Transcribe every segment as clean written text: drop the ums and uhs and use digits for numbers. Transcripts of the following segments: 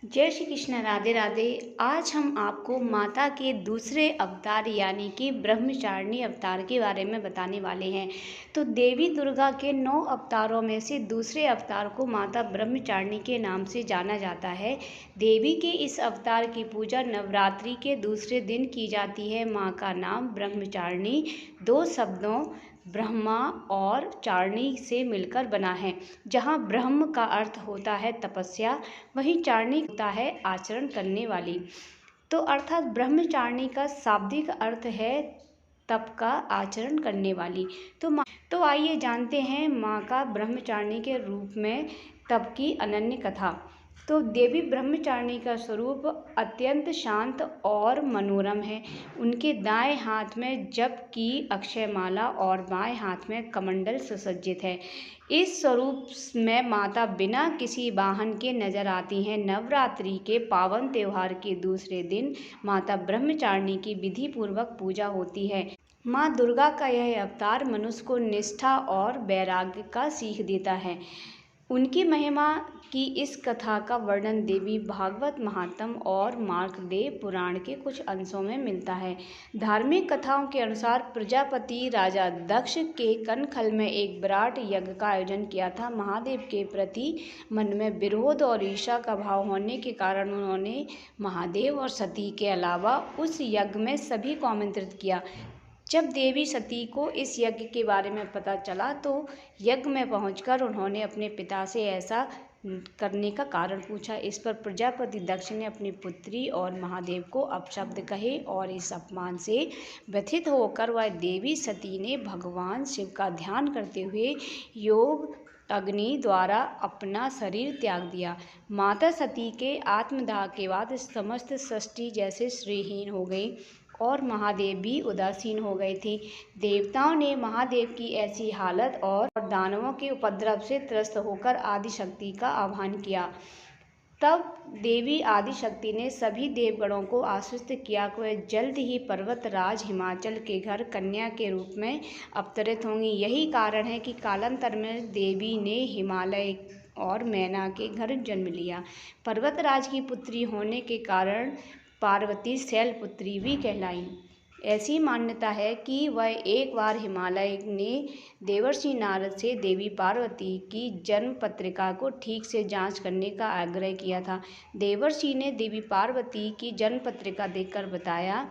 जय श्री कृष्ण, राधे राधे। आज हम आपको माता के दूसरे अवतार यानी कि ब्रह्मचारिणी अवतार के बारे में बताने वाले हैं। तो देवी दुर्गा के 9 अवतारों में से दूसरे अवतार को माता ब्रह्मचारिणी के नाम से जाना जाता है। देवी के इस अवतार की पूजा नवरात्रि के दूसरे दिन की जाती है। माँ का नाम ब्रह्मचारिणी 2 शब्दों ब्रह्मा और चारणी से मिलकर बना है। जहाँ ब्रह्म का अर्थ होता है तपस्या, वहीं चारणी होता है आचरण करने वाली। तो अर्थात ब्रह्मचारिणी का शाब्दिक अर्थ है तप का आचरण करने वाली। तो आइए जानते हैं माँ का ब्रह्मचारिणी के रूप में तप की अनन्य कथा। तो देवी ब्रह्मचारिणी का स्वरूप अत्यंत शांत और मनोरम है। उनके दाएं हाथ में जप की अक्षयमाला और बाएं हाथ में कमंडल सुसज्जित है। इस स्वरूप में माता बिना किसी वाहन के नजर आती हैं। नवरात्रि के पावन त्योहार के दूसरे दिन माता ब्रह्मचारिणी की विधि पूर्वक पूजा होती है। माँ दुर्गा का यह अवतार मनुष्य को निष्ठा और वैराग्य का सीख देता है। उनकी महिमा की इस कथा का वर्णन देवी भागवत महात्म और मार्कंडेय पुराण के कुछ अंशों में मिलता है। धार्मिक कथाओं के अनुसार प्रजापति राजा दक्ष के कनखल में एक विराट यज्ञ का आयोजन किया था। महादेव के प्रति मन में विरोध और ईर्ष्या का भाव होने के कारण उन्होंने महादेव और सती के अलावा उस यज्ञ में सभी को आमंत्रित किया। जब देवी सती को इस यज्ञ के बारे में पता चला तो यज्ञ में पहुंचकर उन्होंने अपने पिता से ऐसा करने का कारण पूछा। इस पर प्रजापति दक्ष ने अपनी पुत्री और महादेव को अपशब्द कहे और इस अपमान से व्यथित होकर वह देवी सती ने भगवान शिव का ध्यान करते हुए योग अग्नि द्वारा अपना शरीर त्याग दिया। माता सती के आत्मदाह के बाद समस्त सृष्टि जैसे श्रीहीन हो गई और महादेव भी उदासीन हो गए थे। देवताओं ने महादेव की ऐसी हालत और दानवों के उपद्रव से त्रस्त होकर आदिशक्ति का आह्वान किया। तब देवी आदिशक्ति ने सभी देवगणों को आश्वस्त किया कि वह जल्द ही पर्वतराज हिमाचल के घर कन्या के रूप में अवतरित होंगी। यही कारण है कि कालांतर में देवी ने हिमालय और मैना के घर जन्म लिया। पर्वतराज की पुत्री होने के कारण पार्वती शैलपुत्री भी कहलाई। ऐसी मान्यता है कि वह एक बार हिमालय ने देवर्षि नारद से देवी पार्वती की जन्म पत्रिका को ठीक से जांच करने का आग्रह किया था। देवर्षि ने देवी पार्वती की जन्म पत्रिका देखकर बताया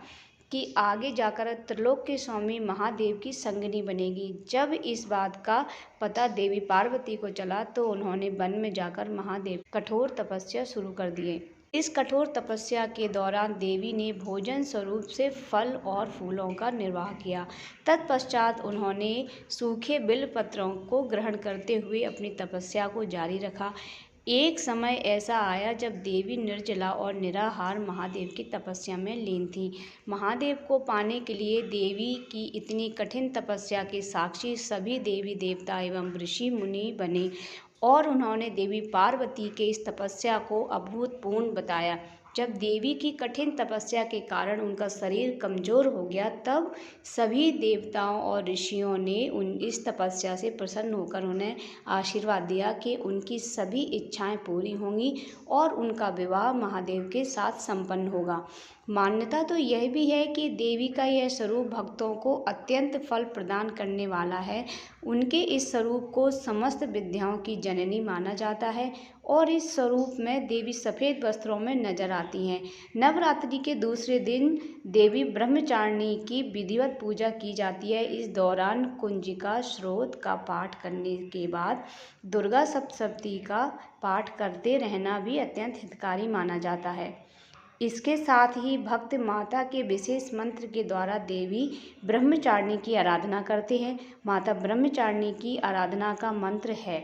कि आगे जाकर त्रिलोक के स्वामी महादेव की संगिनी बनेगी। जब इस बात का पता देवी पार्वती को चला तो उन्होंने वन में जाकर महादेव कठोर तपस्या शुरू कर दिए। इस कठोर तपस्या के दौरान देवी ने भोजन स्वरूप से फल और फूलों का निर्वाह किया। तत्पश्चात उन्होंने सूखे बिल्वपत्रों को ग्रहण करते हुए अपनी तपस्या को जारी रखा। एक समय ऐसा आया जब देवी निर्जला और निराहार महादेव की तपस्या में लीन थी। महादेव को पाने के लिए देवी की इतनी कठिन तपस्या के साक्षी सभी देवी देवता एवं ऋषि मुनि बने और उन्होंने देवी पार्वती के इस तपस्या को अभूतपूर्व बताया। जब देवी की कठिन तपस्या के कारण उनका शरीर कमजोर हो गया तब सभी देवताओं और ऋषियों ने इस तपस्या से प्रसन्न होकर उन्हें आशीर्वाद दिया कि उनकी सभी इच्छाएं पूरी होंगी और उनका विवाह महादेव के साथ संपन्न होगा। मान्यता तो यह भी है कि देवी का यह स्वरूप भक्तों को अत्यंत फल प्रदान करने वाला है। उनके इस स्वरूप को समस्त विद्याओं की जननी माना जाता है और इस स्वरूप में देवी सफ़ेद वस्त्रों में नजर आती हैं। नवरात्रि के दूसरे दिन देवी ब्रह्मचारिणी की विधिवत पूजा की जाती है। इस दौरान कुंजिका स्रोत का पाठ करने के बाद दुर्गा सप्तशती का पाठ करते रहना भी अत्यंत हितकारी माना जाता है। इसके साथ ही भक्त माता के विशेष मंत्र के द्वारा देवी ब्रह्मचारिणी की आराधना करते हैं। माता ब्रह्मचारिणी की आराधना का मंत्र है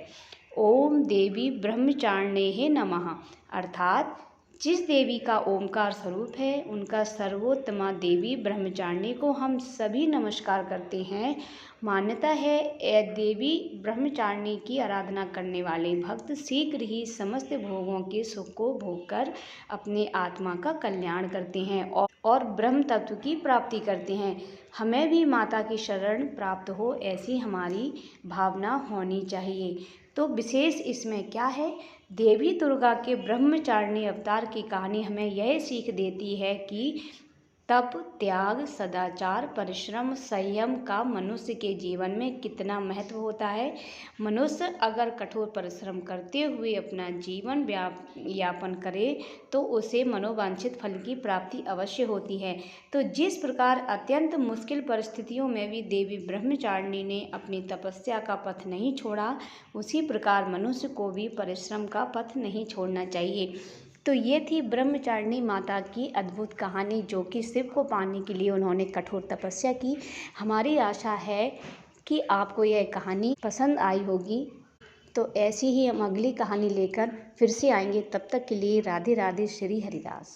ओम देवी ब्रह्मचारिण्ये नमः, अर्थात जिस देवी का ओमकार स्वरूप है उनका सर्वोत्तमा देवी ब्रह्मचारिणी को हम सभी नमस्कार करते हैं। मान्यता है देवी ब्रह्मचारिणी की आराधना करने वाले भक्त शीघ्र ही समस्त भोगों के सुख को भोग कर अपने आत्मा का कल्याण करते हैं और ब्रह्म तत्व की प्राप्ति करते हैं। हमें भी माता की शरण प्राप्त हो ऐसी हमारी भावना होनी चाहिए। तो विशेष इसमें क्या है, देवी दुर्गा के ब्रह्मचारिणी अवतार की कहानी हमें यह सीख देती है कि तप, त्याग, सदाचार, परिश्रम, संयम का मनुष्य के जीवन में कितना महत्व होता है। मनुष्य अगर कठोर परिश्रम करते हुए अपना जीवन यापन करे तो उसे मनोवांछित फल की प्राप्ति अवश्य होती है। तो जिस प्रकार अत्यंत मुश्किल परिस्थितियों में भी देवी ब्रह्मचारिणी ने अपनी तपस्या का पथ नहीं छोड़ा, उसी प्रकार मनुष्य को भी परिश्रम का पथ नहीं छोड़ना चाहिए। तो ये थी ब्रह्मचारिणी माता की अद्भुत कहानी, जो कि शिव को पाने के लिए उन्होंने कठोर तपस्या की। हमारी आशा है कि आपको यह कहानी पसंद आई होगी। तो ऐसी ही हम अगली कहानी लेकर फिर से आएंगे। तब तक के लिए राधे राधे, श्री हरिदास।